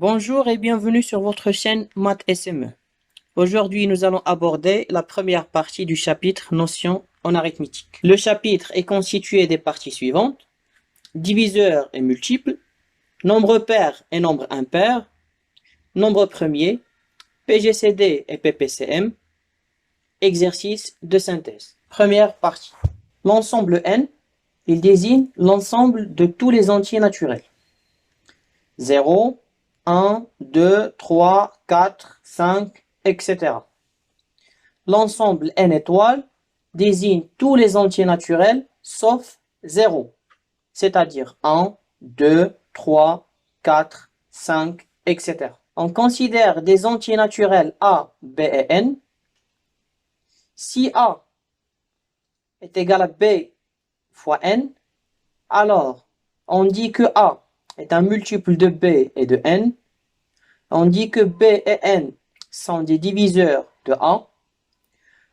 Bonjour et bienvenue sur votre chaîne Maths SME. Aujourd'hui, nous allons aborder la première partie du chapitre Notions en arithmétique. Le chapitre est constitué des parties suivantes: diviseur et multiple, nombre pair et nombre impair, nombre premier, PGCD et PPCM, exercice de synthèse. Première partie. L'ensemble n, il désigne l'ensemble de tous les entiers naturels. 0, 1, 2, 3, 4, 5, etc. L'ensemble n étoile désigne tous les entiers naturels sauf 0, c'est-à-dire 1, 2, 3, 4, 5, etc. On considère des entiers naturels A, B et N. Si A est égal à B fois N, alors on dit que A est un multiple de B et de N. On dit que B et N sont des diviseurs de A.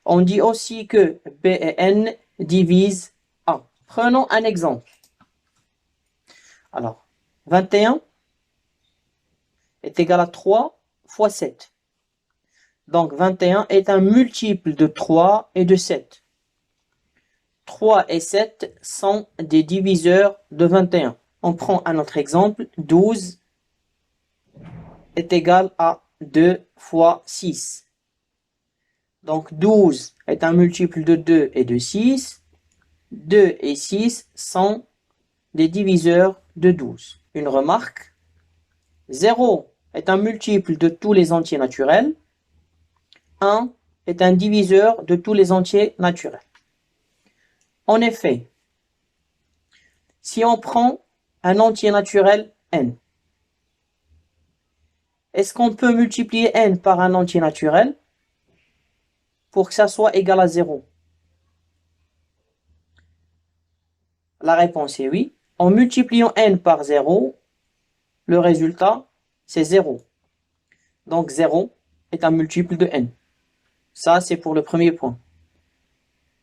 On dit aussi que B et N divisent A. Prenons un exemple. Alors, 21 est égal à 3 fois 7. Donc, 21 est un multiple de 3 et de 7. 3 et 7 sont des diviseurs de 21. On prend un autre exemple. 12 est égal à 2 fois 6. Donc 12 est un multiple de 2 et de 6. 2 et 6 sont des diviseurs de 12. Une remarque: 0 est un multiple de tous les entiers naturels. 1 est un diviseur de tous les entiers naturels. En effet, si on prend un entier naturel n, est-ce qu'on peut multiplier n par un entier naturel pour que ça soit égal à 0? La réponse est oui. En multipliant n par 0, le résultat, c'est 0. Donc 0 est un multiple de n. Ça, c'est pour le premier point.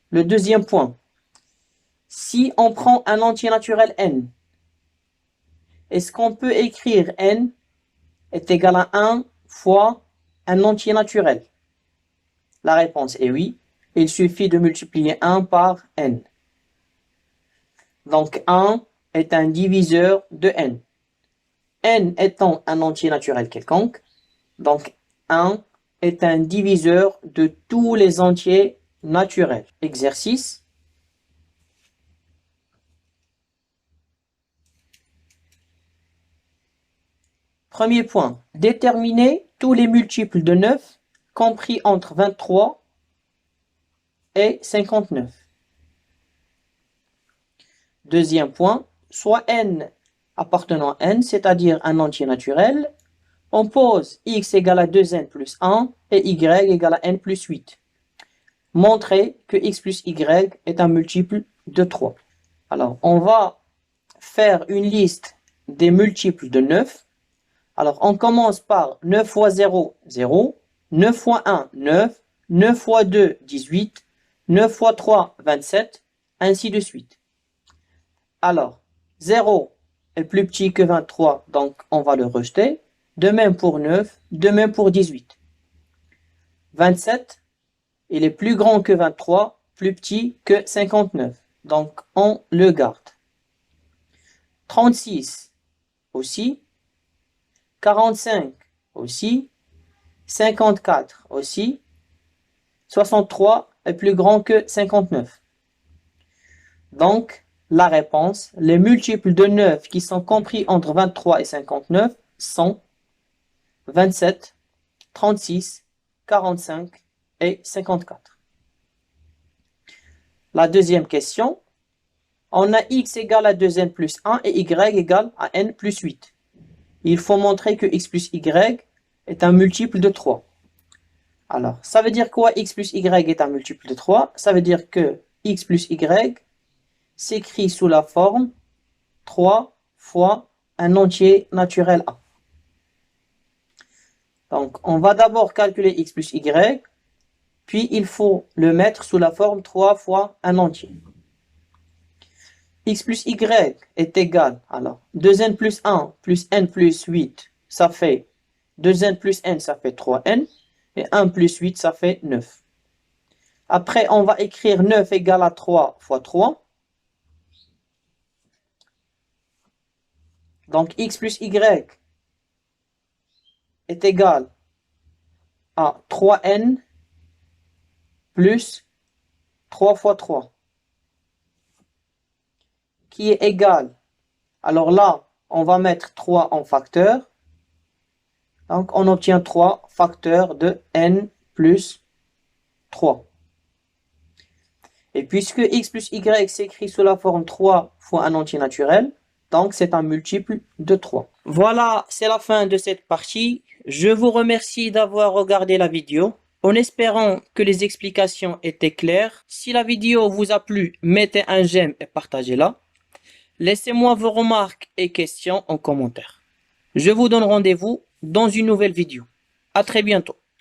Le deuxième point: si on prend un entier naturel n, est-ce qu'on peut écrire n est égal à 1 fois un entier naturel? La réponse est oui. Il suffit de multiplier 1 par n. Donc 1 est un diviseur de n. n étant un entier naturel quelconque, donc 1 est un diviseur de tous les entiers naturels. Exercice. Premier point: déterminer tous les multiples de 9 compris entre 23 et 59. Deuxième point: soit n appartenant à n, c'est-à-dire un entier naturel, on pose x égale à 2n plus 1 et y égale à n plus 8. Montrer que x plus y est un multiple de 3. Alors, on va faire une liste des multiples de 9. Alors, on commence par 9 fois 0, 0. 9 fois 1, 9. 9 fois 2, 18. 9 fois 3, 27. Ainsi de suite. Alors, 0 est plus petit que 23, donc on va le rejeter. De même pour 9, de même pour 18. 27, il est plus grand que 23, plus petit que 59. Donc, on le garde. 36 aussi. 45 aussi. 54 aussi. 63 est plus grand que 59. Donc, la réponse, les multiples de 9 qui sont compris entre 23 et 59 sont 27, 36, 45 et 54. La deuxième question, on a x égale à 2n plus 1 et y égale à n plus 8. Il faut montrer que x plus y est un multiple de 3. Alors, ça veut dire quoi x plus y est un multiple de 3? Ça veut dire que x plus y s'écrit sous la forme 3 fois un entier naturel a. Donc, on va d'abord calculer x plus y, puis il faut le mettre sous la forme 3 fois un entier. X plus y est égal, alors 2n plus 1 plus n plus 8 ça fait 2n plus n, ça fait 3n. Et 1 plus 8, ça fait 9. Après, on va écrire 9 égale à 3 fois 3. Donc, x plus y est égal à 3n plus 3 fois 3. Qui est égal. Alors là, on va mettre 3 en facteur. Donc, on obtient 3 facteurs de n plus 3. Et puisque x plus y s'écrit sous la forme 3 fois un entier naturel, donc c'est un multiple de 3. Voilà, c'est la fin de cette partie. Je vous remercie d'avoir regardé la vidéo, en espérant que les explications étaient claires. Si la vidéo vous a plu, mettez un j'aime et partagez-la. Laissez-moi vos remarques et questions en commentaire. Je vous donne rendez-vous dans une nouvelle vidéo. À très bientôt.